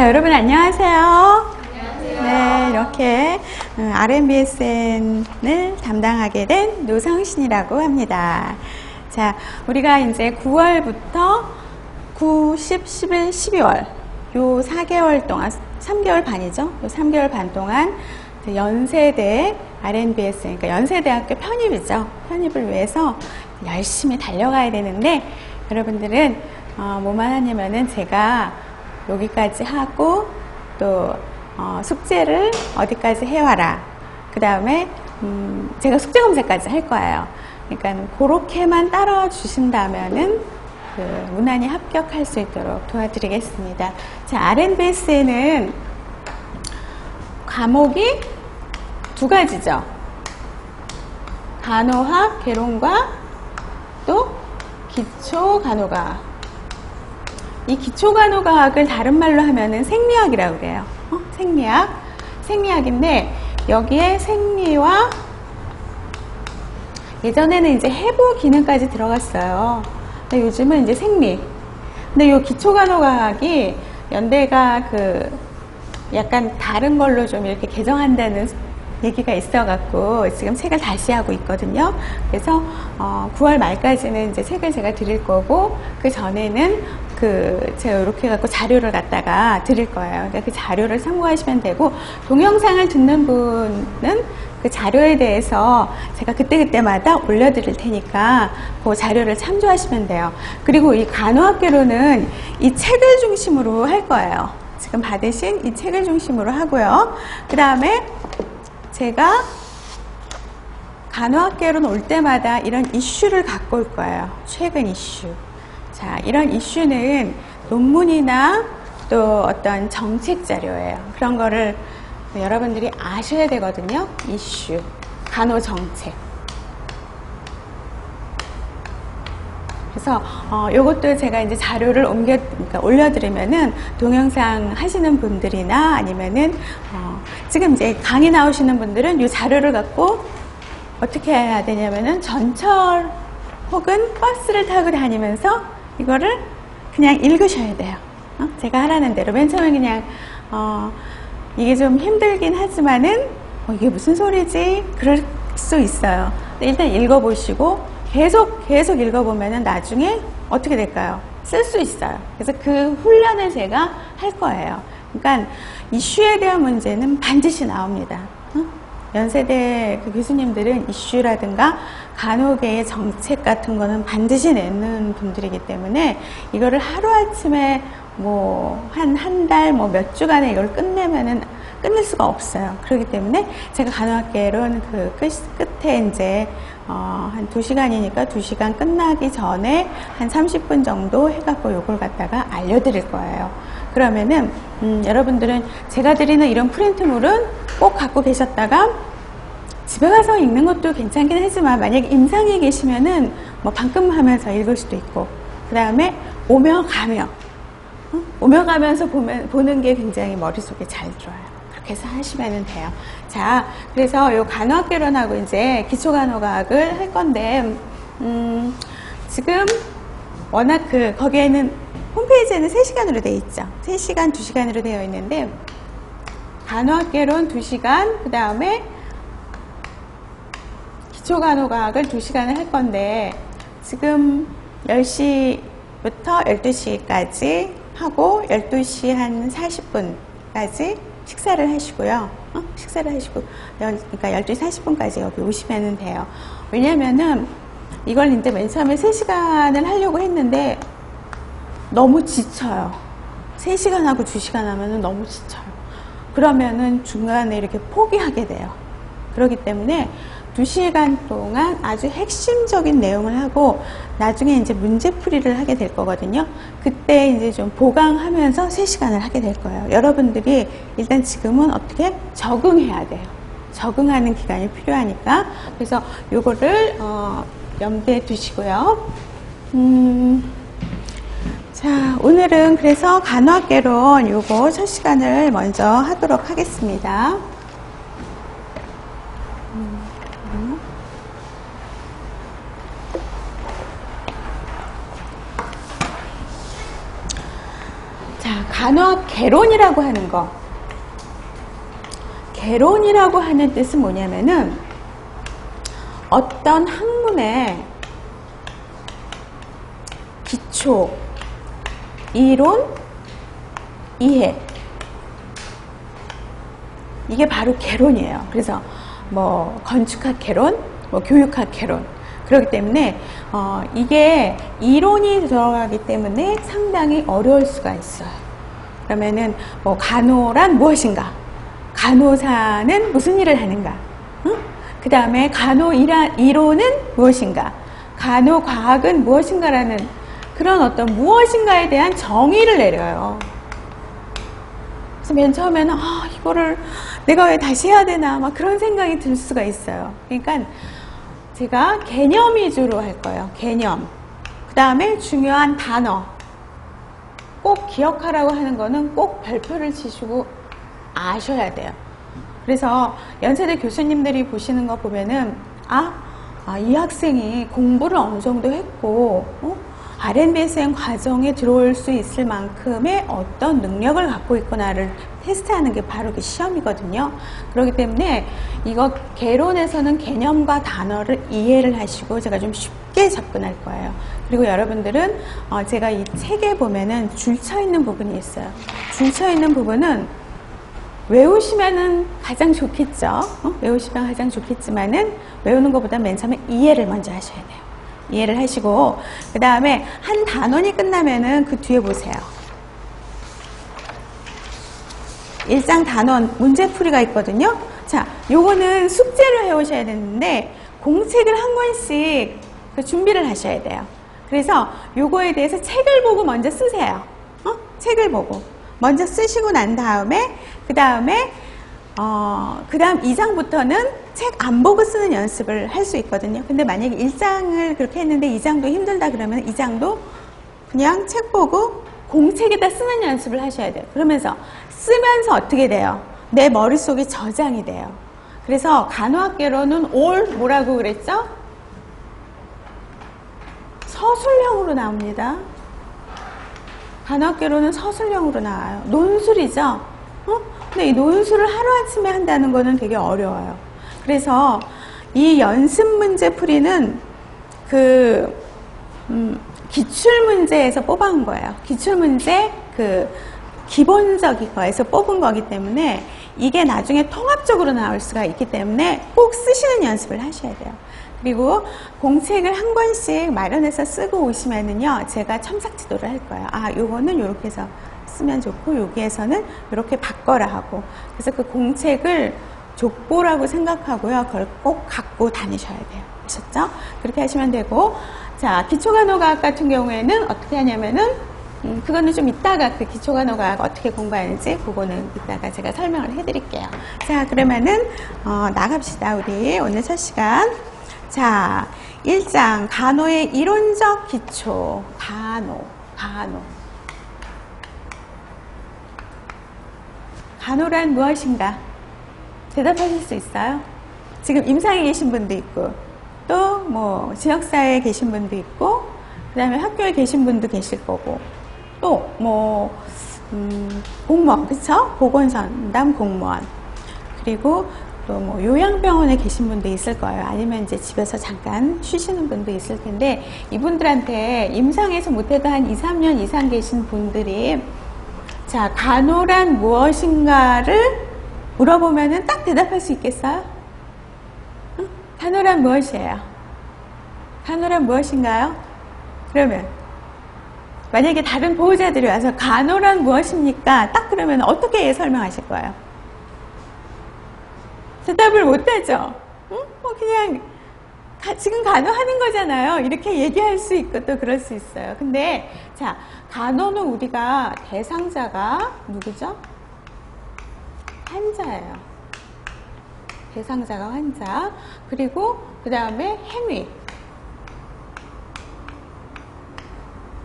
자, 여러분 안녕하세요. 안녕하세요. 네, 이렇게 RMBSN을 담당하게 된 노성신이라고 합니다. 자, 우리가 이제 9월부터 9, 10, 11, 12월 요 4개월 동안, 3개월 반이죠. 요 3개월 반 동안 연세대 RMBSN, 그러니까 연세대학교 편입이죠. 편입을 위해서 열심히 달려가야 되는데, 여러분들은 뭐만 하냐면은 제가 여기까지 하고 또 숙제를 어디까지 해와라. 그 다음에 제가 숙제 검사까지 할 거예요. 그러니까 그렇게만 따라와 주신다면은 무난히 합격할 수 있도록 도와드리겠습니다. 자, RMBSN은 과목이 두 가지죠. 간호학, 개론과 또 기초간호과학. 이 기초간호과학을 다른 말로 하면은 생리학이라고 그래요. 생리학인데 여기에 생리와 예전에는 이제 해부 기능까지 들어갔어요. 근데 요즘은 이제 생리. 근데 이 기초간호과학이 연대가 약간 다른 걸로 좀 이렇게 개정한다는 얘기가 있어갖고 지금 책을 다시 하고 있거든요. 그래서 9월 말까지는 이제 책을 제가 드릴 거고, 그 전에는 제가 이렇게 갖고 자료를 갖다가 드릴 거예요. 그러니까 그 자료를 참고하시면 되고, 동영상을 듣는 분은 그 자료에 대해서 제가 그때그때마다 올려드릴 테니까 그 자료를 참조하시면 돼요. 그리고 이 간호학개론은 이 책을 중심으로 할 거예요. 지금 받으신 이 책을 중심으로 하고요. 그 다음에 제가 간호학개론 올 때마다 이런 이슈를 갖고 올 거예요. 최근 이슈. 자, 이런 이슈는 논문이나 또 어떤 정책 자료예요. 그런 거를 여러분들이 아셔야 되거든요. 이슈, 간호 정책. 그래서 요것도 제가 이제 자료를 그러니까 올려드리면은 동영상 하시는 분들이나 아니면은 지금 이제 강의 나오시는 분들은 이 자료를 갖고 어떻게 해야 되냐면은 전철 혹은 버스를 타고 다니면서 이거를 그냥 읽으셔야 돼요. 제가 하라는 대로 맨 처음에 그냥 이게 좀 힘들긴 하지만은 이게 무슨 소리지? 그럴 수 있어요. 일단 읽어보시고 계속 읽어보면은 나중에 어떻게 될까요? 쓸 수 있어요. 그래서 그 훈련을 제가 할 거예요. 그러니까 이슈에 대한 문제는 반드시 나옵니다. 연세대 교수님들은 이슈라든가 간호계의 정책 같은 거는 반드시 내는 분들이기 때문에 이거를 하루아침에 한 달, 몇 주간에 이걸 끝낼 수가 없어요. 그렇기 때문에 제가 간호학개론 끝에 이제 한 2시간이니까 2시간 끝나기 전에 한 30분 정도 해갖고 요걸 갖다가 알려드릴 거예요. 그러면은 여러분들은 제가 드리는 이런 프린트물은 꼭 갖고 계셨다가 집에 가서 읽는 것도 괜찮긴 하지만 만약에 임상에 계시면은 방금 하면서 읽을 수도 있고, 그 다음에 오며 가면서 보는 게 굉장히 머릿속에 잘 들어요. 그렇게 해서 하시면 돼요. 자, 그래서 요 간호학개론하고 이제 기초간호과학을 할 건데, 지금 워낙 거기에는 홈페이지에는 3시간으로 되어 있죠. 3시간, 2시간으로 되어 있는데, 간호학개론 2시간, 그 다음에 기초간호과학을 2시간을 할 건데, 지금 10시부터 12시까지 하고 12시 한 40분까지 식사를 하시고요. 식사를 하시고, 그러니까 12시 40분까지 여기 오시면 돼요. 왜냐면은 이걸 이제 맨 처음에 3시간을 하려고 했는데 너무 지쳐요. 3시간 하고 2시간 하면은 너무 지쳐요. 그러면은 중간에 이렇게 포기하게 돼요. 그렇기 때문에 2시간 동안 아주 핵심적인 내용을 하고 나중에 이제 문제풀이를 하게 될 거거든요. 그때 이제 좀 보강하면서 3시간을 하게 될 거예요. 여러분들이 일단 지금은 어떻게 적응해야 돼요. 적응하는 기간이 필요하니까. 그래서 요거를 염두에 두시고요. 자, 오늘은 그래서 간호학개론 요거 첫 시간을 먼저 하도록 하겠습니다. 간호학 개론이라고 하는 거. 개론이라고 하는 뜻은 뭐냐면은 어떤 학문의 기초, 이론, 이해. 이게 바로 개론이에요. 그래서 뭐 건축학 개론, 뭐 교육학 개론. 그렇기 때문에 이게 이론이 들어가기 때문에 상당히 어려울 수가 있어요. 그러면은 뭐 간호란 무엇인가? 간호사는 무슨 일을 하는가? 응? 그 다음에 간호 이론은 무엇인가? 간호과학은 무엇인가라는 그런 어떤 무엇인가에 대한 정의를 내려요. 그래서 맨 처음에는 이거를 내가 왜 다시 해야 되나 막 그런 생각이 들 수가 있어요. 그러니까 제가 개념 위주로 할 거예요. 개념. 그 다음에 중요한 단어. 꼭 기억하라고 하는 거는 꼭 별표를 치시고 아셔야 돼요. 그래서 연세대 교수님들이 보시는 거 보면은 이 학생이 공부를 어느 정도 했고 R&DSM 과정에 들어올 수 있을 만큼의 어떤 능력을 갖고 있구나를 테스트하는 게 바로 그 시험이거든요. 그렇기 때문에 이거 개론에서는 개념과 단어를 이해를 하시고 제가 좀 쉽게 접근할 거예요. 그리고 여러분들은 제가 이 책에 보면은 줄쳐 있는 부분이 있어요. 줄쳐 있는 부분은 외우시면은 가장 좋겠죠. 외우시면 가장 좋겠지만은 외우는 것보다 맨 처음에 이해를 먼저 하셔야 돼요. 이해를 하시고 그 다음에 한 단원이 끝나면은 그 뒤에 보세요. 1장 단원 문제풀이가 있거든요. 자, 요거는 숙제로 해오셔야 되는데 공책을 한 권씩 준비를 하셔야 돼요. 그래서 요거에 대해서 책을 보고 먼저 쓰세요. 책을 보고 먼저 쓰시고 난 다음에 그 다음 2장부터는 책 안 보고 쓰는 연습을 할 수 있거든요. 근데 만약에 1장을 그렇게 했는데 2장도 힘들다 그러면 2장도 그냥 책 보고 공책에다 쓰는 연습을 하셔야 돼요. 그러면서 쓰면서 어떻게 돼요? 내 머릿속에 저장이 돼요. 그래서 간호학개론은 뭐라고 그랬죠? 서술형으로 나옵니다. 간호학개론은 서술형으로 나와요. 논술이죠? 근데 이 논술을 하루아침에 한다는 거는 되게 어려워요. 그래서 이 연습 문제 풀이는 기출문제에서 뽑아온 거예요. 기출문제 기본적인 거에서 뽑은 거기 때문에 이게 나중에 통합적으로 나올 수가 있기 때문에 꼭 쓰시는 연습을 하셔야 돼요. 그리고 공책을 한 권씩 마련해서 쓰고 오시면은요, 제가 첨삭 지도를 할 거예요. 요거는 요렇게 해서 쓰면 좋고, 여기에서는 요렇게 바꿔라 하고. 그래서 그 공책을 족보라고 생각하고요. 그걸 꼭 갖고 다니셔야 돼요. 아셨죠? 그렇게 하시면 되고, 자, 기초간호과학 같은 경우에는 어떻게 하냐면은, 그거는 좀 이따가 그 기초간호과학 어떻게 공부하는지 그거는 이따가 제가 설명을 해드릴게요. 자, 그러면은 나갑시다. 우리 오늘 첫 시간. 자, 1장 간호의 이론적 기초. 간호란 무엇인가? 대답하실 수 있어요? 지금 임상에 계신 분도 있고, 또 뭐 지역사회에 계신 분도 있고, 그 다음에 학교에 계신 분도 계실 거고, 또 뭐 공무원, 그쵸? 보건선담 공무원, 그리고 또 뭐 요양병원에 계신 분도 있을 거예요. 아니면 이제 집에서 잠깐 쉬시는 분도 있을 텐데, 이분들한테 임상에서 못해도 한 2, 3년 이상 계신 분들이 자, 간호란 무엇인가를 물어보면은 딱 대답할 수 있겠어요? 응? 간호란 무엇이에요? 간호란 무엇인가요? 그러면 만약에 다른 보호자들이 와서 간호란 무엇입니까? 딱 그러면 어떻게 설명하실 거예요? 대답을 못하죠? 응? 그냥 지금 간호하는 거잖아요. 이렇게 얘기할 수 있고 또 그럴 수 있어요. 근데 자, 간호는 우리가 대상자가 누구죠? 환자예요. 대상자가 환자. 그리고 그 다음에 행위.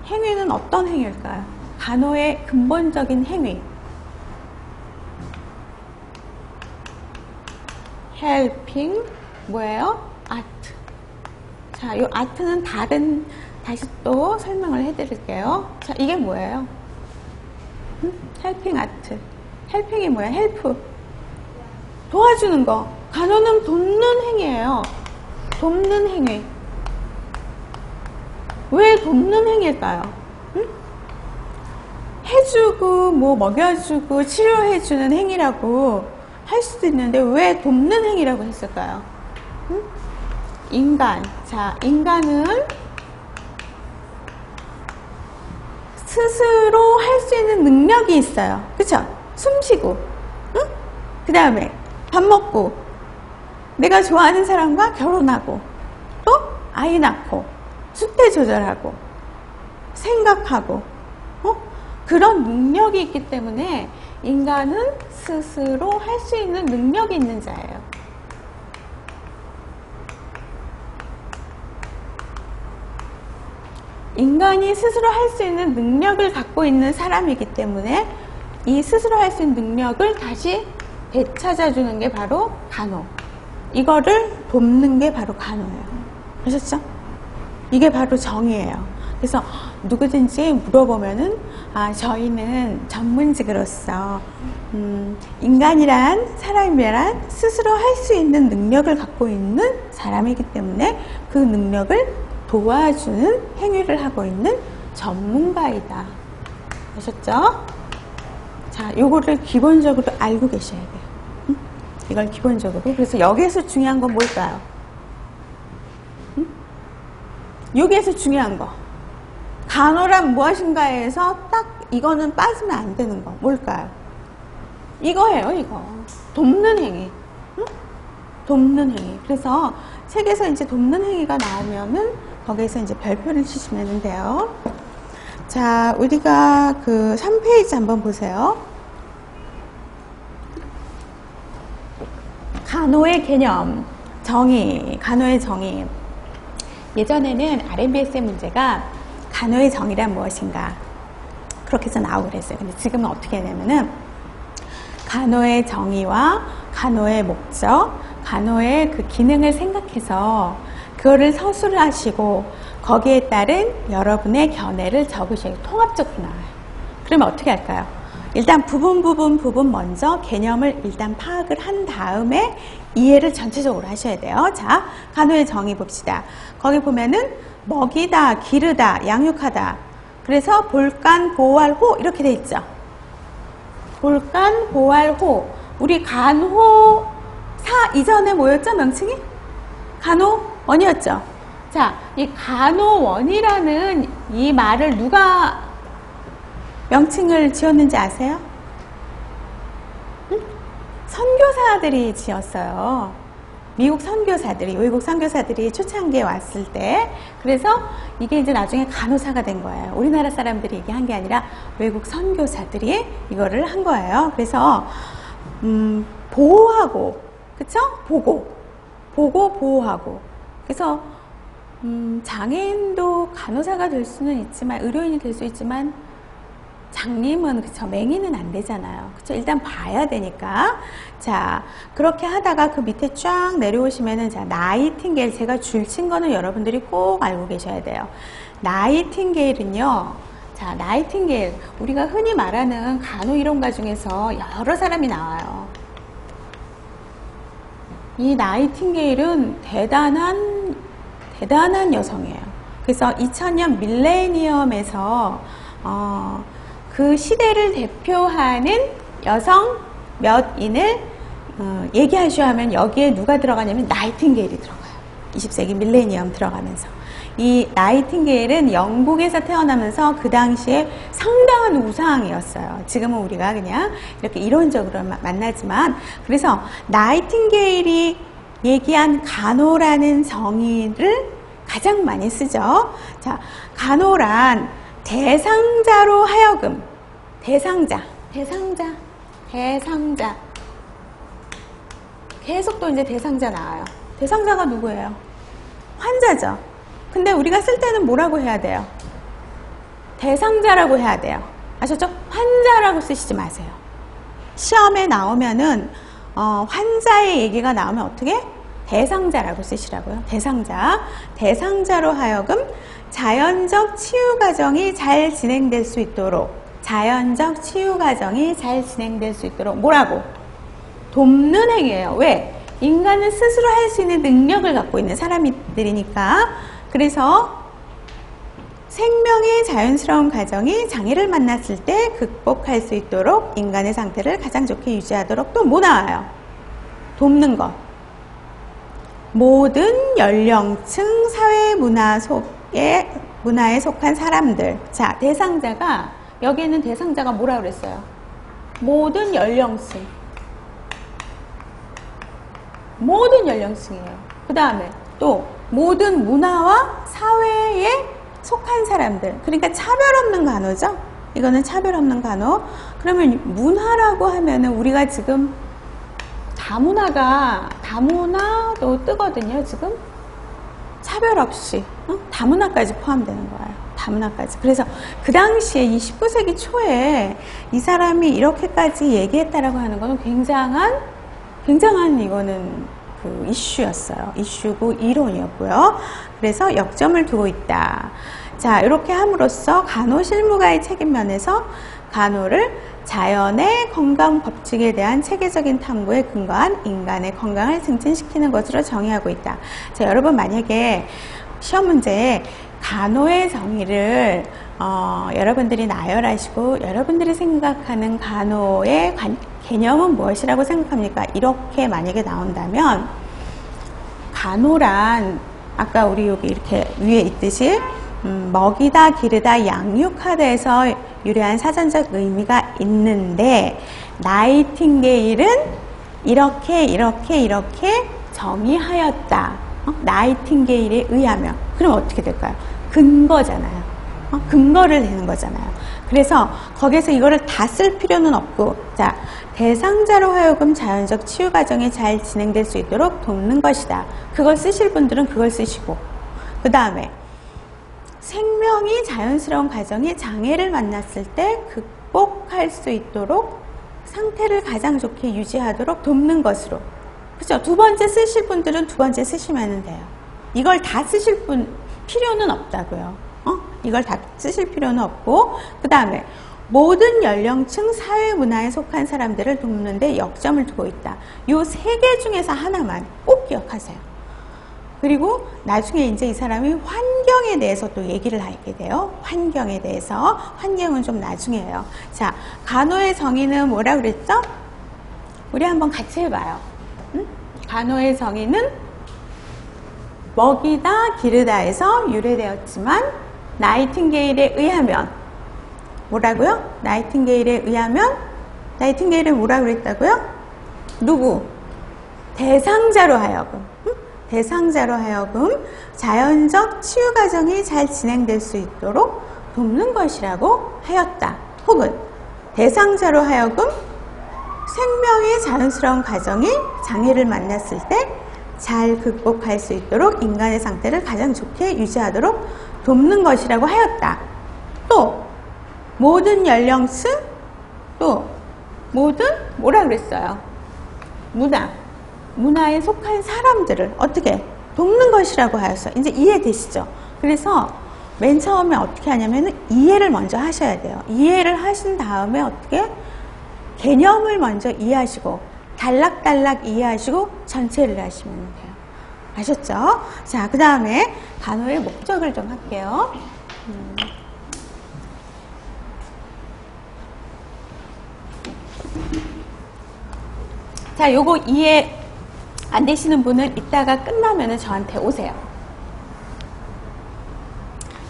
행위는 어떤 행위일까요? 간호의 근본적인 행위. helping 뭐예요? 아트. 자, 이 아트는 다시 또 설명을 해드릴게요. 자, 이게 뭐예요? 헬핑 아트. 헬핑이 뭐야? 헬프. 도와주는 거. 간호는 돕는 행위예요. 돕는 행위. 왜 돕는 행위일까요? 응? 해주고 뭐 먹여주고 치료해주는 행위라고 할 수도 있는데 왜 돕는 행위라고 했을까요? 응? 인간. 자, 인간은 스스로 할 수 있는 능력이 있어요. 그쵸? 숨 쉬고, 응? 그 다음에 밥 먹고, 내가 좋아하는 사람과 결혼하고, 또 아이 낳고, 수태 조절하고, 생각하고, 그런 능력이 있기 때문에 인간은 스스로 할 수 있는 능력이 있는 자예요. 인간이 스스로 할 수 있는 능력을 갖고 있는 사람이기 때문에 이 스스로 할 수 있는 능력을 다시 되찾아주는 게 바로 간호. 이거를 돕는 게 바로 간호예요. 아셨죠? 이게 바로 정의예요. 그래서 누구든지 물어보면은 저희는 전문직으로서 인간이란 사람이란 스스로 할 수 있는 능력을 갖고 있는 사람이기 때문에 그 능력을 도와주는 행위를 하고 있는 전문가이다. 아셨죠? 자, 요거를 기본적으로 알고 계셔야 돼요. 응? 이걸 기본적으로. 그래서 여기에서 중요한 건 뭘까요? 응? 여기에서 중요한 거. 간호란 무엇인가에서 딱 이거는 빠지면 안 되는 거. 뭘까요? 이거예요, 이거. 돕는 행위. 응? 돕는 행위. 그래서 책에서 이제 돕는 행위가 나오면은 거기에서 이제 별표를 치시면 돼요. 자, 우리가 그 3페이지 한번 보세요. 간호의 개념, 정의, 간호의 정의. 예전에는 RMBS의 문제가 간호의 정의란 무엇인가 그렇게 해서 나오고 그랬어요. 근데 지금은 어떻게 하냐면은 간호의 정의와 간호의 목적, 간호의 그 기능을 생각해서 그거를 서술하시고 거기에 따른 여러분의 견해를 적으셔야 통합적으로 나와요. 그러면 어떻게 할까요? 일단 부분 먼저 개념을 일단 파악을 한 다음에 이해를 전체적으로 하셔야 돼요. 자, 간호의 정의 봅시다. 거기 보면은 먹이다, 기르다, 양육하다. 그래서 볼간, 보활, 호 이렇게 돼 있죠. 볼간, 보활, 호. 우리 간호사 이전에 뭐였죠? 명칭이? 간호원이었죠. 자, 이 간호원이라는 이 말을 누가 명칭을 지었는지 아세요? 응? 선교사들이 지었어요. 미국 선교사들이, 외국 선교사들이 초창기에 왔을 때. 그래서 이게 이제 나중에 간호사가 된 거예요. 우리나라 사람들이 얘기한 게 아니라 외국 선교사들이 이거를 한 거예요. 그래서 보호하고, 그쵸? 보고, 보호하고. 그래서 장애인도 간호사가 될 수는 있지만, 의료인이 될 수 있지만 장님은 그쵸, 맹인은 안 되잖아요. 그쵸, 일단 봐야 되니까. 자, 그렇게 하다가 그 밑에 쫙 내려오시면은, 자, 나이팅게일, 제가 줄친 거는 여러분들이 꼭 알고 계셔야 돼요. 나이팅게일은요, 자, 나이팅게일, 우리가 흔히 말하는 간호이론가 중에서 여러 사람이 나와요. 이 나이팅게일은 대단한 여성이에요. 그래서 2000년 밀레니엄에서 그 시대를 대표하는 여성 몇인을 얘기하셔야 하면 여기에 누가 들어가냐면 나이팅게일이 들어가요. 20세기 밀레니엄 들어가면서. 이 나이팅게일은 영국에서 태어나면서 그 당시에 상당한 우상이었어요. 지금은 우리가 그냥 이렇게 이론적으로 만나지만, 그래서 나이팅게일이 얘기한 간호라는 정의를 가장 많이 쓰죠. 자, 간호란 대상자로 하여금, 대상자. 계속 또 이제 대상자 나와요. 대상자가 누구예요? 환자죠. 근데 우리가 쓸 때는 뭐라고 해야 돼요? 대상자라고 해야 돼요. 아셨죠? 환자라고 쓰시지 마세요. 시험에 나오면은 환자의 얘기가 나오면 어떻게? 대상자라고 쓰시라고요. 대상자로 하여금 자연적 치유 과정이 잘 진행될 수 있도록 자연적 치유 과정이 잘 진행될 수 있도록 뭐라고? 돕는 행위예요. 왜? 인간은 스스로 할 수 있는 능력을 갖고 있는 사람들이니까. 그래서 생명의 자연스러운 과정이 장애를 만났을 때 극복할 수 있도록 인간의 상태를 가장 좋게 유지하도록 또 뭐 나와요? 돕는 것. 모든 연령층, 사회, 문화에 속한 사람들. 자, 대상자가, 여기에는 대상자가 뭐라 그랬어요? 모든 연령층. 모든 연령층이에요. 그 다음에 또 모든 문화와 사회에 속한 사람들. 그러니까 차별 없는 간호죠. 이거는 차별 없는 간호. 그러면 문화라고 하면은 우리가 지금 다문화도 뜨거든요. 지금 차별 없이 다문화까지 포함되는 거예요. 다문화까지. 그래서 그 당시에 이 19세기 초에 이 사람이 이렇게까지 얘기했다라고 하는 거는 굉장한 이거는 그 이슈였어요. 이슈고 이론이었고요. 그래서 역점을 두고 있다. 자, 이렇게 함으로써 간호 실무가의 책임 면에서 간호를 자연의 건강 법칙에 대한 체계적인 탐구에 근거한 인간의 건강을 증진시키는 것으로 정의하고 있다. 자, 여러분 만약에 시험 문제에 간호의 정의를 여러분들이 나열하시고 여러분들이 생각하는 간호의 개념은 무엇이라고 생각합니까? 이렇게 만약에 나온다면 간호란 아까 우리 여기 이렇게 위에 있듯이 먹이다, 기르다, 양육하다에서 유래한 사전적 의미가 있는데 나이팅게일은 이렇게 정의하였다. 나이팅게일에 의하면. 그럼 어떻게 될까요? 근거잖아요. 근거를 대는 거잖아요. 그래서 거기에서 이거를 다 쓸 필요는 없고, 자, 대상자로 하여금 자연적 치유 과정이 잘 진행될 수 있도록 돕는 것이다. 그걸 쓰실 분들은 그걸 쓰시고, 그 다음에 생명이 자연스러운 과정이 장애를 만났을 때 극복할 수 있도록 상태를 가장 좋게 유지하도록 돕는 것으로. 그죠? 두 번째 쓰실 분들은 두 번째 쓰시면 돼요. 이걸 다 쓰실 필요는 없다고요. 이걸 다 쓰실 필요는 없고, 그 다음에 모든 연령층, 사회, 문화에 속한 사람들을 돕는데 역점을 두고 있다. 요 세 개 중에서 하나만 꼭 기억하세요. 그리고 나중에 이제 이 사람이 환경에 대해서 또 얘기를 하게 돼요. 환경에 대해서. 환경은 좀 나중에예요. 자, 간호의 정의는 뭐라 그랬죠? 우리 한번 같이 해봐요. 응? 간호의 정의는 먹이다, 기르다에서 유래되었지만 나이팅게일에 의하면 뭐라고요? 나이팅게일에 의하면 나이팅게일은 뭐라 그랬다고요? 누구? 대상자로 하여금 대상자로 하여금 자연적 치유 과정이 잘 진행될 수 있도록 돕는 것이라고 하였다. 혹은 대상자로 하여금 생명의 자연스러운 과정이 장애를 만났을 때 잘 극복할 수 있도록 인간의 상태를 가장 좋게 유지하도록 돕는 것이라고 하였다. 또 모든 연령층, 또 모든 뭐라 그랬어요? 문화에 속한 사람들을 어떻게 돕는 것이라고 하였어요. 이제 이해되시죠? 그래서 맨 처음에 어떻게 하냐면 이해를 먼저 하셔야 돼요. 이해를 하신 다음에 어떻게 개념을 먼저 이해하시고 단락단락 이해하시고 전체를 하시면 돼요. 아셨죠? 자, 그 다음에 간호의 목적을 좀 할게요. 자, 요거 이해 안 되시는 분은 이따가 끝나면 저한테 오세요.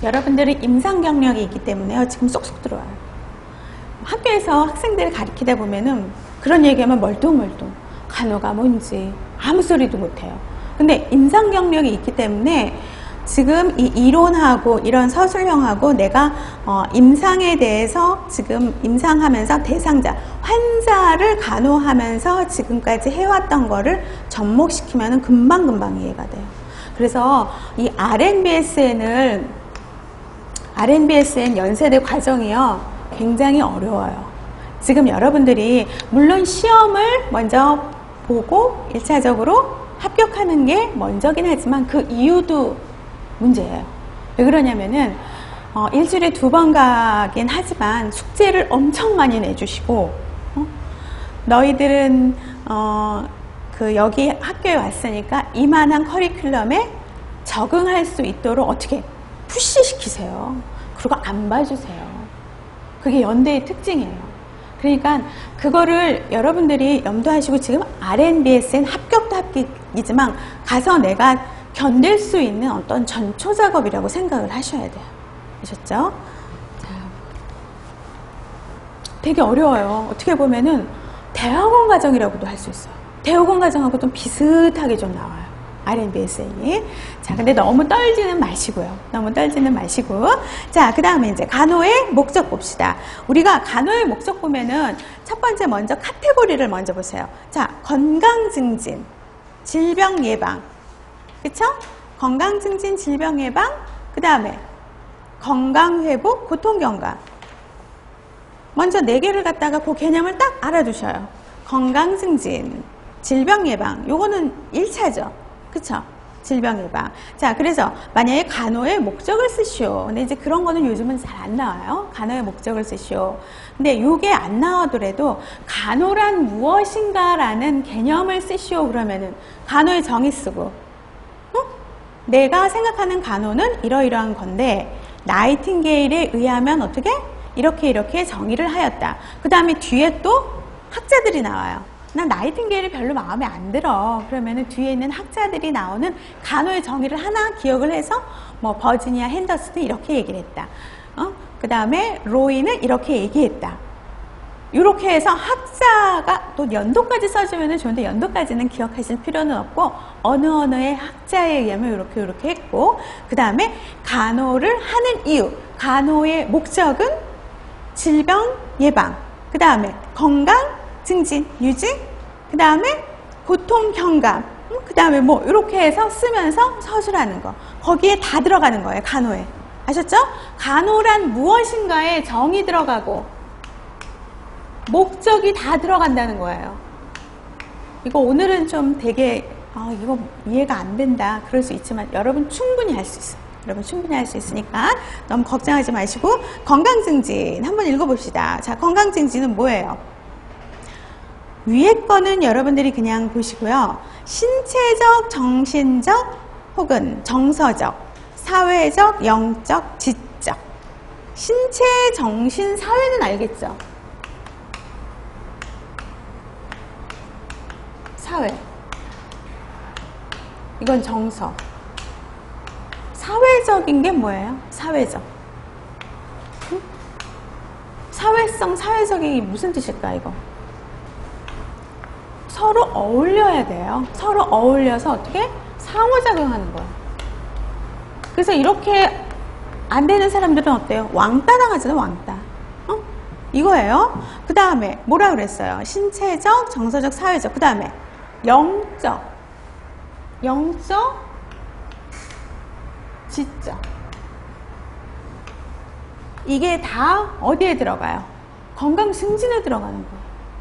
여러분들은 임상 경력이 있기 때문에요. 지금 쏙쏙 들어와요. 학교에서 학생들을 가르치다 보면은 그런 얘기하면 멀뚱멀뚱. 간호가 뭔지 아무 소리도 못해요. 근데 임상 경력이 있기 때문에 지금 이 이론하고 이런 서술형하고 내가 임상에 대해서 지금 임상하면서 대상자, 환자를 간호하면서 지금까지 해왔던 거를 접목시키면 금방금방 이해가 돼요. 그래서 이 RNBSN 연세대 과정이요. 굉장히 어려워요. 지금 여러분들이 물론 시험을 먼저 보고 1차적으로 합격하는 게 먼저긴 하지만 그 이유도 문제예요. 왜 그러냐면은 일주일에 2번 가긴 하지만 숙제를 엄청 많이 내주시고, 너희들은 여기 학교에 왔으니까 이만한 커리큘럼에 적응할 수 있도록 어떻게 푸시시키세요. 그리고 안 봐주세요. 그게 연대의 특징이에요. 그러니까 그거를 여러분들이 염두하시고, 지금 RNBSN 합격도 합격이지만 가서 내가 견딜 수 있는 어떤 전초 작업이라고 생각을 하셔야 돼요. 아셨죠? 자, 되게 어려워요. 어떻게 보면은 대학원 과정이라고도 할 수 있어요. 대학원 과정하고 좀 비슷하게 좀 나와요. RNBSN이. 자, 근데 너무 떨지는 마시고요. 너무 떨지는 마시고. 자, 그 다음에 이제 간호의 목적 봅시다. 우리가 간호의 목적 보면은 첫 번째 먼저 카테고리를 먼저 보세요. 자, 건강 증진, 질병 예방. 그쵸? 건강 증진, 질병 예방. 그 다음에 건강 회복, 고통 경감. 먼저 4개를 갖다가 그 개념을 딱 알아두셔요. 건강 증진, 질병 예방. 요거는 1차죠. 그쵸? 질병 예방. 자, 그래서 만약에 간호의 목적을 쓰시오. 근데 이제 그런 거는 요즘은 잘 안 나와요. 간호의 목적을 쓰시오. 근데 요게 안 나오더라도 간호란 무엇인가라는 개념을 쓰시오. 그러면은 간호의 정의 쓰고, 내가 생각하는 간호는 이러이러한 건데 나이팅게일에 의하면 어떻게? 이렇게 정의를 하였다. 그 다음에 뒤에 또 학자들이 나와요. 난 나이팅게일이 별로 마음에 안 들어. 그러면은 뒤에 있는 학자들이 나오는 간호의 정의를 하나 기억을 해서 뭐 버지니아 핸더슨은 이렇게 얘기를 했다. 그 다음에 로이는 이렇게 얘기했다. 이렇게 해서 학자가 또 연도까지 써주면 좋은데 연도까지는 기억하실 필요는 없고 어느 학자에 의하면 이렇게 했고, 그 다음에 간호를 하는 이유, 간호의 목적은 질병 예방, 그 다음에 건강 증진 유지, 그 다음에 고통 경감, 그 다음에 뭐 이렇게 해서 쓰면서 서술하는 거, 거기에 다 들어가는 거예요. 간호에. 아셨죠? 간호란 무엇인가에 정의 들어가고 목적이 다 들어간다는 거예요. 이거 오늘은 좀 되게 이거 이해가 안 된다 그럴 수 있지만 여러분 충분히 할 수 있어요. 여러분 충분히 할 수 있으니까 너무 걱정하지 마시고 건강증진 한번 읽어봅시다. 자, 건강증진은 뭐예요? 위에 거는 여러분들이 그냥 보시고요. 신체적, 정신적 혹은 정서적, 사회적, 영적, 지적. 신체, 정신, 사회는 알겠죠? 사회. 이건 정서. 사회적인 게 뭐예요? 사회적. 응? 사회성, 사회적이 무슨 뜻일까, 이거? 서로 어울려야 돼요. 서로 어울려서 어떻게? 상호작용하는 거예요. 그래서 이렇게 안 되는 사람들은 어때요? 왕따 당하잖아요, 왕따. 이거예요. 그 다음에 뭐라 그랬어요? 신체적, 정서적, 사회적. 그 다음에 영적, 지적. 이게 다 어디에 들어가요? 건강 증진에 들어가는 거예요.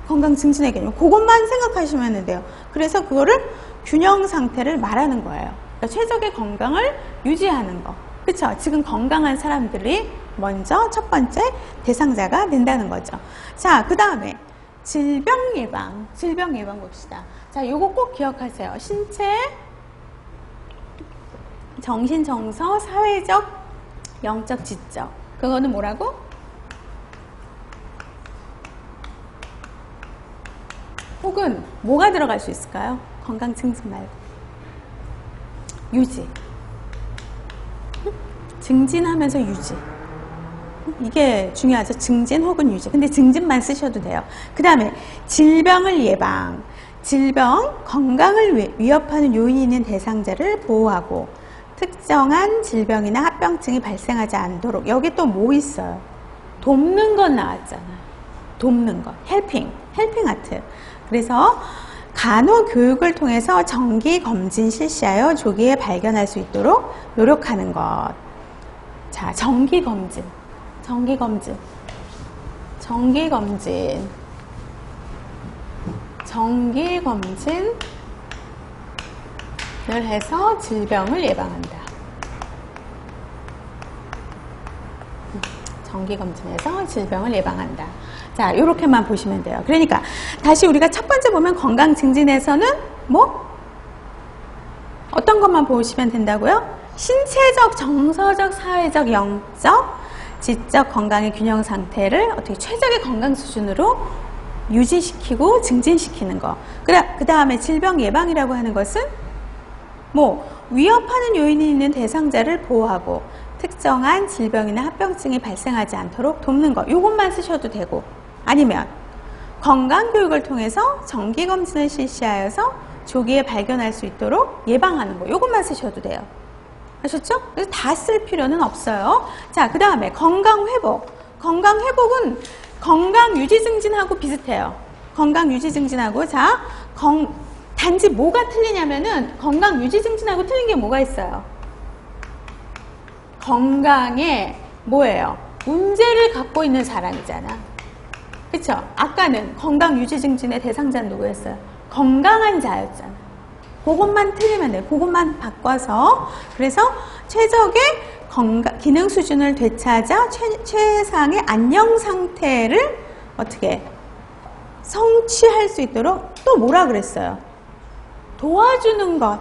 건강 증진의 개념. 그것만 생각하시면 돼요. 그래서 그거를 균형 상태를 말하는 거예요. 그러니까 최적의 건강을 유지하는 거. 그쵸? 지금 건강한 사람들이 먼저 첫 번째 대상자가 된다는 거죠. 자, 그 다음에 질병 예방 봅시다. 자, 요거 꼭 기억하세요. 신체, 정신, 정서, 사회적, 영적, 지적. 그거는 뭐라고? 혹은 뭐가 들어갈 수 있을까요? 건강 증진 말고. 유지. 증진하면서 유지. 이게 중요하죠. 증진 혹은 유지. 근데 증진만 쓰셔도 돼요. 그 다음에 질병을 예방. 질병, 건강을 위협하는 요인이 있는 대상자를 보호하고 특정한 질병이나 합병증이 발생하지 않도록. 여기 또 뭐 있어요? 돕는 건 나왔잖아요. 돕는 것. 헬핑 아트. 그래서 간호 교육을 통해서 정기 검진 실시하여 조기에 발견할 수 있도록 노력하는 것. 자, 정기 검진을 해서 질병을 예방한다. 정기검진에서 질병을 예방한다. 자, 요렇게만 보시면 돼요. 그러니까 다시 우리가 첫 번째 보면 건강 증진에서는 뭐? 어떤 것만 보시면 된다고요? 신체적, 정서적, 사회적, 영적, 지적 건강의 균형 상태를 어떻게 최적의 건강 수준으로 유지시키고 증진시키는 거. 그 다음에 질병 예방이라고 하는 것은 뭐 위협하는 요인이 있는 대상자를 보호하고 특정한 질병이나 합병증이 발생하지 않도록 돕는 거. 요것만 쓰셔도 되고, 아니면 건강교육을 통해서 정기검진을 실시하여서 조기에 발견할 수 있도록 예방하는 거. 요것만 쓰셔도 돼요. 아셨죠? 그래서 다 쓸 필요는 없어요. 자, 그 다음에 건강회복. 건강회복은 건강유지증진하고 비슷해요. 건강유지증진하고, 자, 단지 뭐가 틀리냐면은 건강유지증진하고 틀린 게 뭐가 있어요? 건강에 뭐예요? 문제를 갖고 있는 사람이잖아. 그쵸? 아까는 건강유지증진의 대상자는 누구였어요? 건강한 자였잖아. 그것만 틀리면 돼요. 그것만 바꿔서. 그래서 최적의 기능 수준을 되찾아 최상의 안녕 상태를 어떻게 성취할 수 있도록 또 뭐라 그랬어요? 도와주는 것.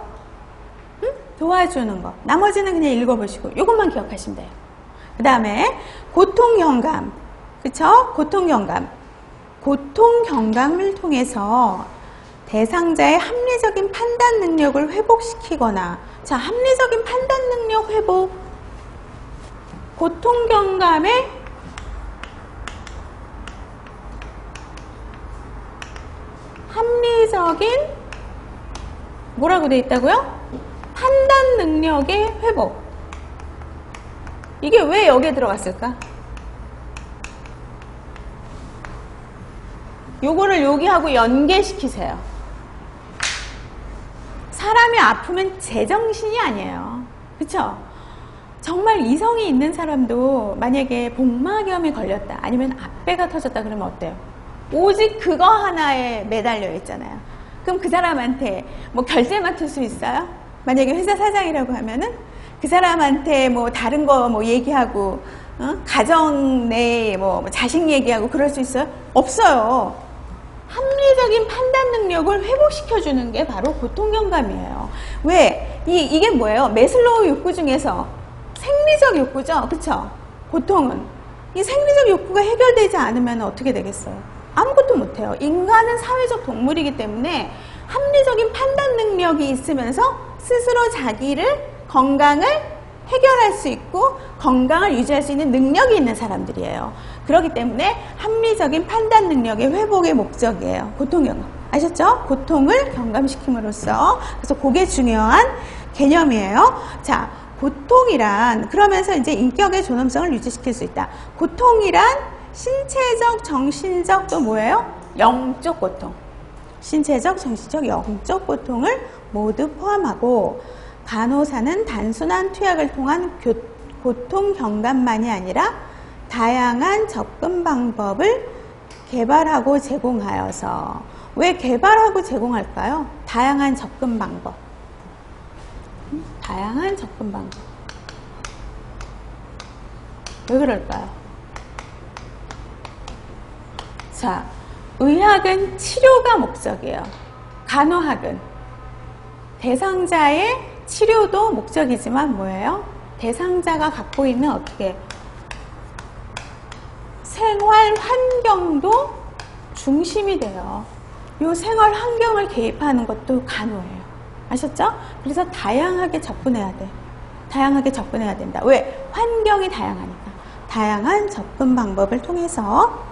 응? 도와주는 것. 나머지는 그냥 읽어보시고 이것만 기억하시면 돼요. 그 다음에 고통경감. 그쵸? 고통경감. 고통경감을 통해서 대상자의 합리적인 판단 능력을 회복시키거나, 자, 합리적인 판단 능력 회복, 고통경감의 합리적인 뭐라고 되어 있다고요? 판단 능력의 회복. 이게 왜 여기에 들어갔을까? 요거를 여기하고 연계시키세요. 사람이 아프면 제정신이 아니에요. 그쵸? 정말 이성이 있는 사람도 만약에 복막염에 걸렸다, 아니면 앞배가 터졌다 그러면 어때요? 오직 그거 하나에 매달려 있잖아요. 그럼 그 사람한테 뭐 결제 맡을 수 있어요? 만약에 회사 사장이라고 하면은 그 사람한테 뭐 다른 거 뭐 얘기하고, 가정 내 뭐 자식 얘기하고 그럴 수 있어요? 없어요. 합리적인 판단 능력을 회복시켜주는 게 바로 고통경감이에요. 왜? 이게 뭐예요? 매슬로우 욕구 중에서 생리적 욕구죠? 그쵸? 고통은. 이 생리적 욕구가 해결되지 않으면 어떻게 되겠어요? 아무것도 못해요. 인간은 사회적 동물이기 때문에 합리적인 판단 능력이 있으면서 스스로 자기를, 건강을 해결할 수 있고 건강을 유지할 수 있는 능력이 있는 사람들이에요. 그렇기 때문에 합리적인 판단 능력의 회복의 목적이에요. 고통경감. 아셨죠? 고통을 경감시킴으로써. 그래서 그게 중요한 개념이에요. 자, 고통이란, 그러면서 이제 인격의 존엄성을 유지시킬 수 있다. 고통이란 신체적, 정신적, 또 뭐예요? 영적 고통. 신체적, 정신적, 영적 고통을 모두 포함하고, 간호사는 단순한 투약을 통한 고통 경감만이 아니라 다양한 접근 방법을 개발하고 제공하여서. 왜 개발하고 제공할까요? 다양한 접근 방법. 다양한 접근 방법. 왜 그럴까요? 자, 의학은 치료가 목적이에요. 간호학은 대상자의 치료도 목적이지만 뭐예요? 대상자가 갖고 있는 어떻게 생활 환경도 중심이 돼요. 이 생활 환경을 개입하는 것도 간호예요. 아셨죠? 그래서 다양하게 접근해야 돼. 다양하게 접근해야 된다. 왜? 환경이 다양하니까. 다양한 접근 방법을 통해서,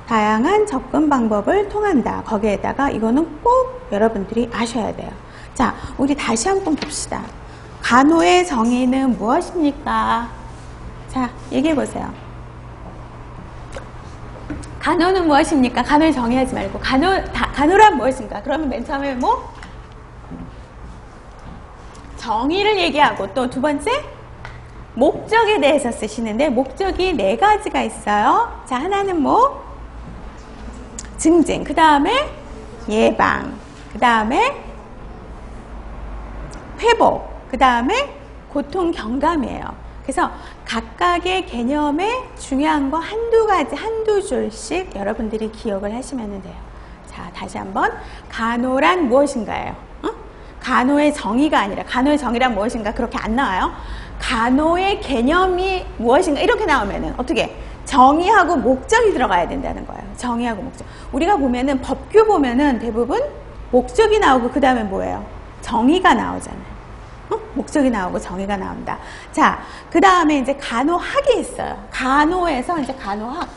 다양한 접근 방법을 통한다. 거기에다가 이거는 꼭 여러분들이 아셔야 돼요. 자, 우리 다시 한번 봅시다. 간호의 정의는 무엇입니까? 자, 얘기해 보세요. 간호는 무엇입니까? 간호를 정의하지 말고 간호란 무엇인가? 그러면 맨 처음에 뭐? 정의를 얘기하고, 또 두 번째 목적에 대해서 쓰시는데, 목적이 4가지가 있어요. 자, 하나는 뭐? 증진, 그 다음에 예방, 그 다음에 회복, 그 다음에 고통 경감이에요. 그래서 각각의 개념에 중요한 거 한두 가지, 한두 줄씩 여러분들이 기억을 하시면 돼요. 자, 다시 한번. 간호란 무엇인가요? 간호의 정의가 아니라, 간호의 정의란 무엇인가? 그렇게 안 나와요. 간호의 개념이 무엇인가? 이렇게 나오면은 어떻게? 정의하고 목적이 들어가야 된다는 거예요. 정의하고 목적. 우리가 보면은 법규 보면은 대부분 목적이 나오고 그 다음에 뭐예요? 정의가 나오잖아요. 목적이 나오고 정의가 나온다. 자, 그 다음에 이제 간호학이 있어요. 간호에서 이제 간호학.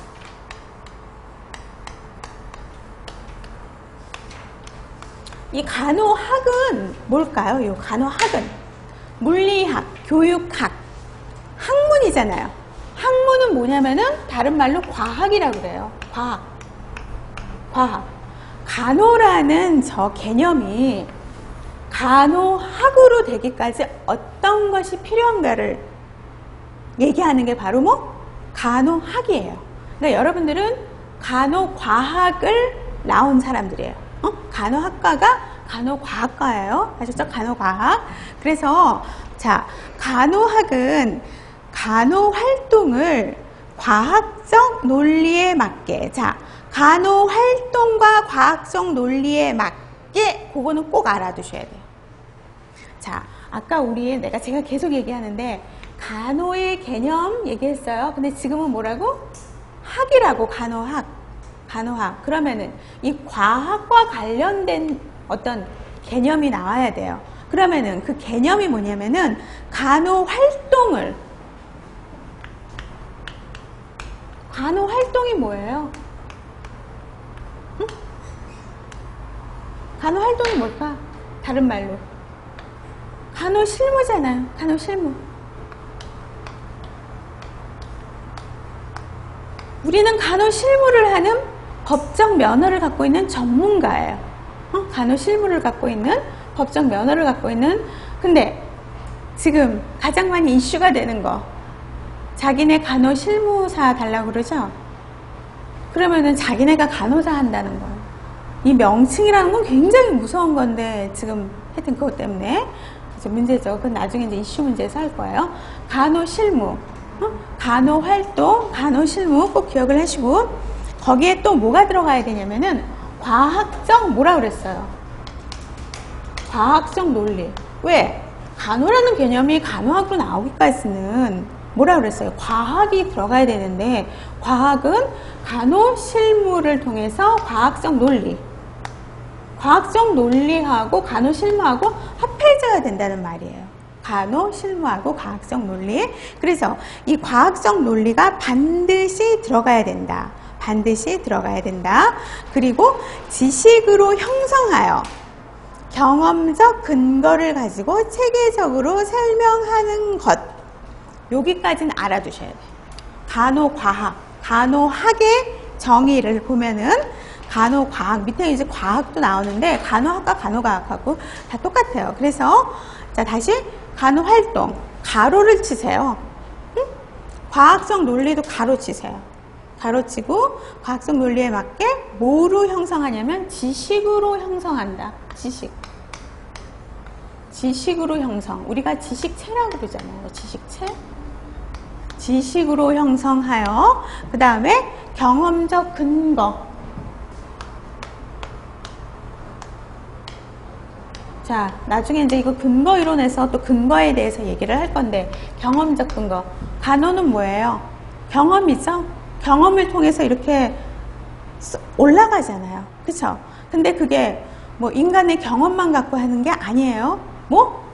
이 간호학은 뭘까요? 이 간호학은 물리학, 교육학, 학문이잖아요. 학문은 뭐냐면은 다른 말로 과학이라고 그래요. 과학. 간호라는 저 개념이 간호학으로 되기까지 어떤 것이 필요한가를 얘기하는 게 바로 뭐? 간호학이에요. 그러니까 여러분들은 간호과학을 나온 사람들이에요. 간호학과가 간호과학과예요. 아셨죠? 간호과학. 그래서 자, 간호학은 간호활동을 과학적 논리에 맞게, 자, 간호활동과 과학적 논리에 맞게 그거는 꼭 알아두셔야 돼요. 자, 아까 제가 계속 얘기하는데 간호의 개념 얘기했어요. 근데 지금은 뭐라고? 학이라고. 간호학. 그러면은 이 과학과 관련된 어떤 개념이 나와야 돼요. 그러면은 그 개념이 뭐냐면은 간호활동이 뭐예요? 응? 간호활동이 뭘까? 다른 말로 간호실무잖아요. 간호실무. 우리는 간호실무를 하는 법적 면허를 갖고 있는 전문가예요. 간호실무를 갖고 있는 법적 면허를 갖고 있는. 근데 지금 가장 많이 이슈가 되는 거, 자기네 간호실무사 달라고 그러죠? 그러면은 자기네가 간호사 한다는 거예요. 이 명칭이라는 건 굉장히 무서운 건데 지금 하여튼 그것 때문에 문제죠. 그건 나중에 이제 이슈 문제에서 할 거예요. 간호실무, 간호활동, 간호실무 꼭 기억을 하시고, 거기에 또 뭐가 들어가야 되냐면은 과학적 뭐라 그랬어요? 과학적 논리. 왜? 간호라는 개념이 간호학으로 나오기까지는 뭐라 그랬어요? 과학이 들어가야 되는데, 과학은 간호실무를 통해서 과학적 논리, 과학적 논리하고 간호실무하고 합해져야 된다는 말이에요. 간호실무하고 과학적 논리. 그래서 이 과학적 논리가 반드시 들어가야 된다. 반드시 들어가야 된다. 그리고 지식으로 형성하여 경험적 근거를 가지고 체계적으로 설명하는 것. 여기까지는 알아두셔야 돼요. 간호과학, 간호학의 정의를 보면은 간호과학, 밑에 이제 과학도 나오는데 간호학과 간호과학하고 다 똑같아요. 그래서 자, 다시 간호활동, 가로를 치세요. 응? 과학적 논리도 가로 치세요. 가로 치고 과학적 논리에 맞게 뭐로 형성하냐면 지식으로 형성한다. 지식으로 형성. 우리가 지식체라고 그러잖아요. 지식체. 지식으로 형성하여 그 다음에 경험적 근거. 자, 나중에 이제 이거 근거 이론에서 또 근거에 대해서 얘기를 할 건데, 경험적 근거. 간호는 뭐예요? 경험이죠? 경험을 통해서 이렇게 올라가잖아요. 그쵸? 근데 그게 뭐 인간의 경험만 갖고 하는 게 아니에요. 뭐?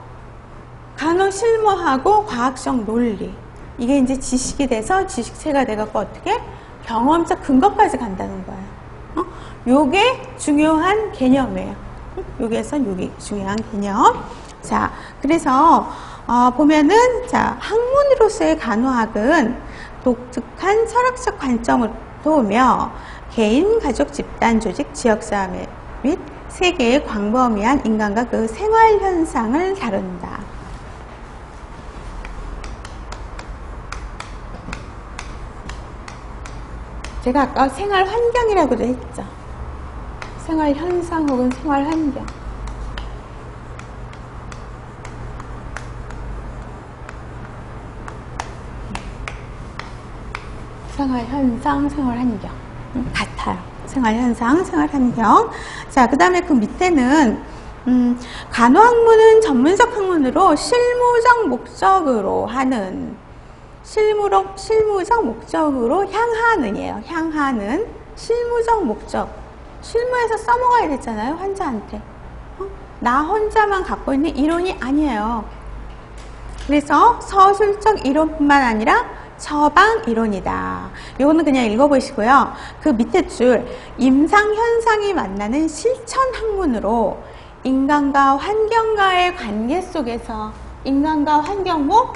간호 실무하고 과학적 논리. 이게 이제 지식이 돼서 지식체가 돼갖고 어떻게? 경험적 근거까지 간다는 거예요. 요게 중요한 개념이에요. 여기에선 여기 중요한 개념. 자, 그래서 보면은 자, 학문으로서의 간호학은 독특한 철학적 관점을 보며 개인, 가족, 집단, 조직, 지역사회 및 세계의 광범위한 인간과 그 생활 현상을 다룬다. 제가 아까 생활 환경이라고도 했죠. 생활 현상 혹은 생활 환경. 생활현상, 생활환경. 같아요. 생활현상, 생활환경. 자, 그 다음에 그 밑에는, 간호학문은 전문적 학문으로 실무적 목적으로 하는, 실무적 목적으로 향하는이에요. 향하는, 실무적 목적. 실무에서 써먹어야 되잖아요, 환자한테. 나 혼자만 갖고 있는 이론이 아니에요. 그래서 서술적 이론뿐만 아니라 처방 이론이다. 이거는 그냥 읽어보시고요. 그 밑에 줄 임상현상이 만나는 실천 학문으로 인간과 환경과의 관계 속에서 인간과 환경 뭐?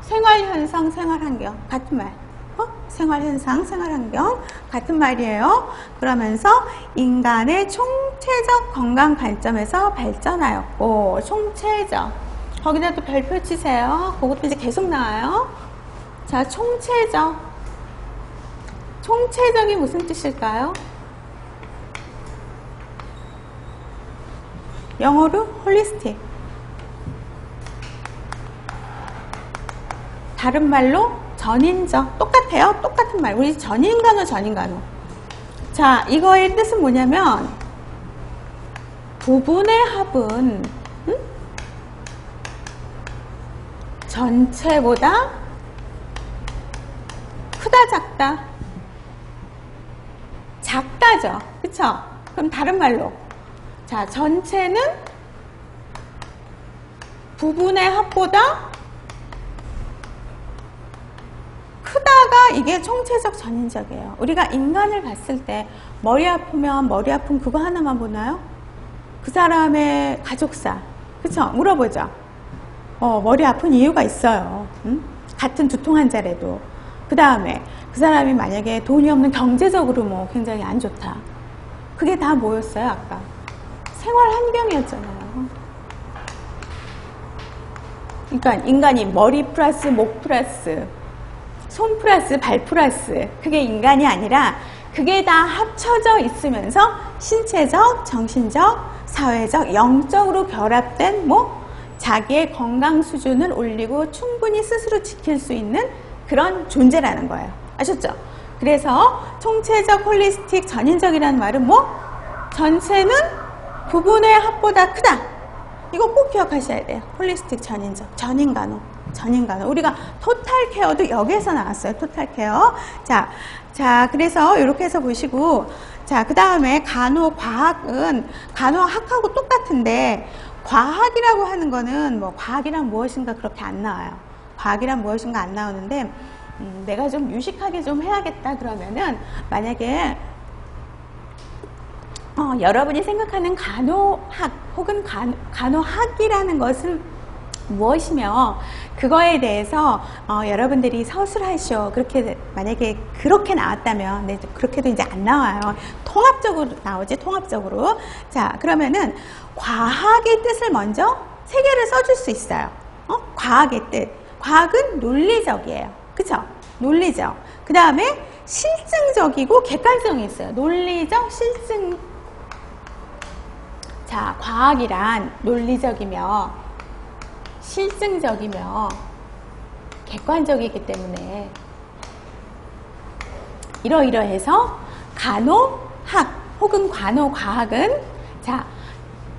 생활현상, 생활환경 같은 말. 생활현상, 생활환경 같은 말이에요. 그러면서 인간의 총체적 건강 관점에서 발전하였고 총체적 거기다 또 별표 치세요. 그것도 이제 계속 나와요. 자, 총체적이 무슨 뜻일까요? 영어로 홀리스틱. 다른 말로 전인적. 똑같아요. 똑같은 말. 우리 전인간호, 전인간호. 자, 이거의 뜻은 뭐냐면 부분의 합은 전체보다 크다, 작다? 작다죠. 그쵸? 그럼 다른 말로. 자, 전체는 부분의 합보다 크다가 이게 총체적 전인적이에요. 우리가 인간을 봤을 때 머리 아프면 머리 아픈 그거 하나만 보나요? 그 사람의 가족사. 그쵸? 물어보죠. 머리 아픈 이유가 있어요. 응? 같은 두통 환자라도. 그 다음에 그 사람이 만약에 돈이 없는 경제적으로 뭐 굉장히 안 좋다. 그게 다 뭐였어요, 아까? 생활 환경이었잖아요. 그러니까 인간이 머리 플러스 목 플러스 손 플러스 발 플러스 그게 인간이 아니라 그게 다 합쳐져 있으면서 신체적, 정신적, 사회적, 영적으로 결합된 뭐 자기의 건강 수준을 올리고 충분히 스스로 지킬 수 있는 그런 존재라는 거예요. 아셨죠? 그래서 총체적, 홀리스틱, 전인적이라는 말은 뭐? 전체는 부분의 합보다 크다. 이거 꼭 기억하셔야 돼요. 홀리스틱, 전인적, 전인간호. 우리가 토탈 케어도 여기에서 나왔어요. 토탈 케어. 자, 그래서 이렇게 해서 보시고, 자, 그 다음에 간호과학은 간호학하고 똑같은데, 과학이라고 하는 거는 뭐 과학이란 무엇인가 그렇게 안 나와요. 과학이란 무엇인가 안 나오는데, 내가 좀 유식하게 좀 해야겠다 그러면은, 만약에 여러분이 생각하는 간호학 혹은 간호학이라는 것은 무엇이며 그거에 대해서 여러분들이 서술하시오. 그렇게 만약에 그렇게 나왔다면 네, 그렇게도 이제 안 나와요. 통합적으로 나오지. 통합적으로. 자, 그러면은 과학의 뜻을 먼저 세 개를 써줄 수 있어요. 과학의 뜻. 과학은 논리적이에요. 그쵸? 논리적. 그 다음에 실증적이고 객관성이 있어요. 논리적, 실증. 자, 과학이란 논리적이며 실증적이며 객관적이기 때문에 이러이러해서 간호학 혹은 간호과학은 자,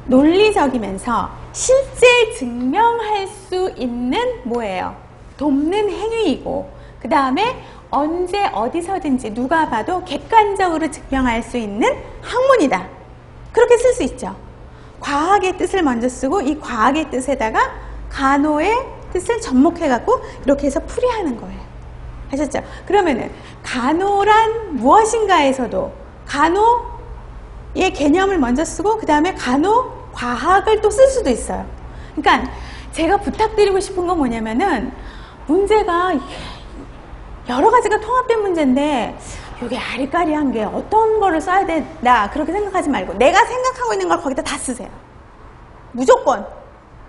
논리적이면서 실제 증명할 수 있는 뭐예요? 돕는 행위이고 그 다음에 언제 어디서든지 누가 봐도 객관적으로 증명할 수 있는 학문이다. 그렇게 쓸 수 있죠. 과학의 뜻을 먼저 쓰고 이 과학의 뜻에다가 간호의 뜻을 접목해갖고 이렇게 해서 풀이하는 거예요. 아셨죠? 그러면은 간호란 무엇인가에서도 간호의 개념을 먼저 쓰고 그 다음에 간호과학을 또 쓸 수도 있어요. 그러니까 제가 부탁드리고 싶은 건 뭐냐면은 문제가 여러 가지가 통합된 문제인데 이게 아리까리한 게 어떤 거를 써야 된다 그렇게 생각하지 말고 내가 생각하고 있는 걸 거기다 다 쓰세요. 무조건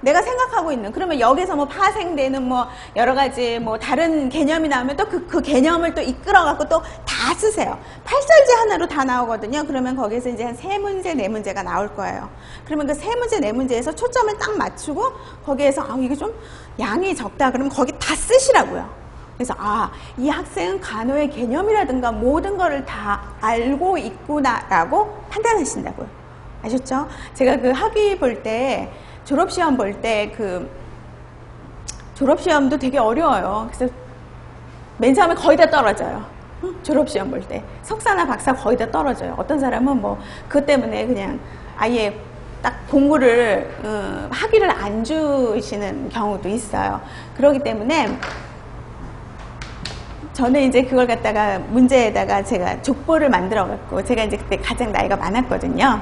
내가 생각하고 있는 그러면 여기서 뭐 파생되는 뭐 여러 가지 뭐 다른 개념이 나오면 또 그 개념을 또 이끌어 갖고 또 다 쓰세요. 8절지 하나로 다 나오거든요. 그러면 거기서 이제 한 3문제 4문제가 나올 거예요. 그러면 그 3문제 4문제에서 초점을 딱 맞추고 거기에서 이게 좀 양이 적다 그러면 거기 다 쓰시라고요. 그래서 이 학생은 간호의 개념이라든가 모든 거를 다 알고 있구나라고 판단하신다고요. 아셨죠? 제가 그 학위 볼 때, 졸업시험 볼 때 졸업시험도 되게 어려워요. 그래서 맨 처음에 거의 다 떨어져요. 졸업시험 볼 때. 석사나 박사 거의 다 떨어져요. 어떤 사람은 뭐 그것 때문에 그냥 아예 딱 공부를 학위를 안 주시는 경우도 있어요. 그렇기 때문에 저는 이제 그걸 갖다가 문제에다가 제가 족보를 만들어 갖고, 제가 이제 그때 가장 나이가 많았거든요.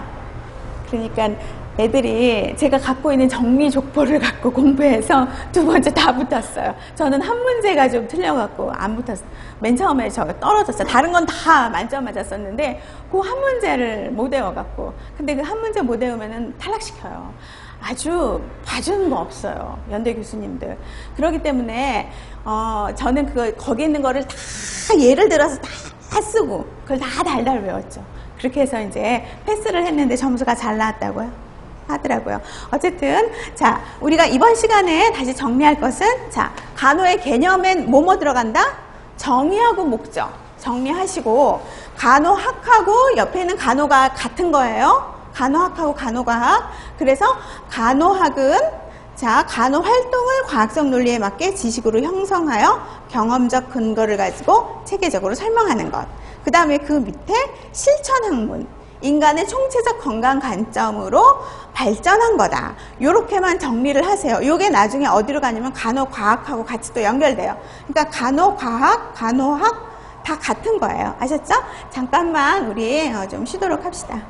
그러니까 애들이 제가 갖고 있는 정리 족보를 갖고 공부해서 두 번째 다 붙었어요. 저는 한 문제가 좀 틀려갖고 안 붙었어요. 맨 처음에 저 떨어졌어요. 다른 건 다 만점 맞았었는데 그 한 문제를 못 외워갖고. 근데 그 한 문제 못 외우면은 탈락시켜요. 아주 봐주는 거 없어요. 연대 교수님들. 그렇기 때문에 저는 거기 있는 거를 다 예를 들어서 다 쓰고 그걸 다 달달 외웠죠. 그렇게 해서 이제 패스를 했는데 점수가 잘 나왔다고요 하더라고요. 어쨌든 자, 우리가 이번 시간에 다시 정리할 것은, 자, 간호의 개념엔 뭐뭐 들어간다? 정의하고 목적 정리하시고, 간호학하고 옆에 있는 간호가 같은 거예요. 간호학하고 간호과학. 그래서 간호학은, 자, 간호 활동을 과학적 논리에 맞게 지식으로 형성하여 경험적 근거를 가지고 체계적으로 설명하는 것. 그 다음에 그 밑에 실천학문, 인간의 총체적 건강 관점으로 발전한 거다. 요렇게만 정리를 하세요. 요게 나중에 어디로 가냐면 간호과학하고 같이 또 연결돼요. 그러니까 간호과학, 간호학 다 같은 거예요. 아셨죠? 잠깐만 우리 좀 쉬도록 합시다.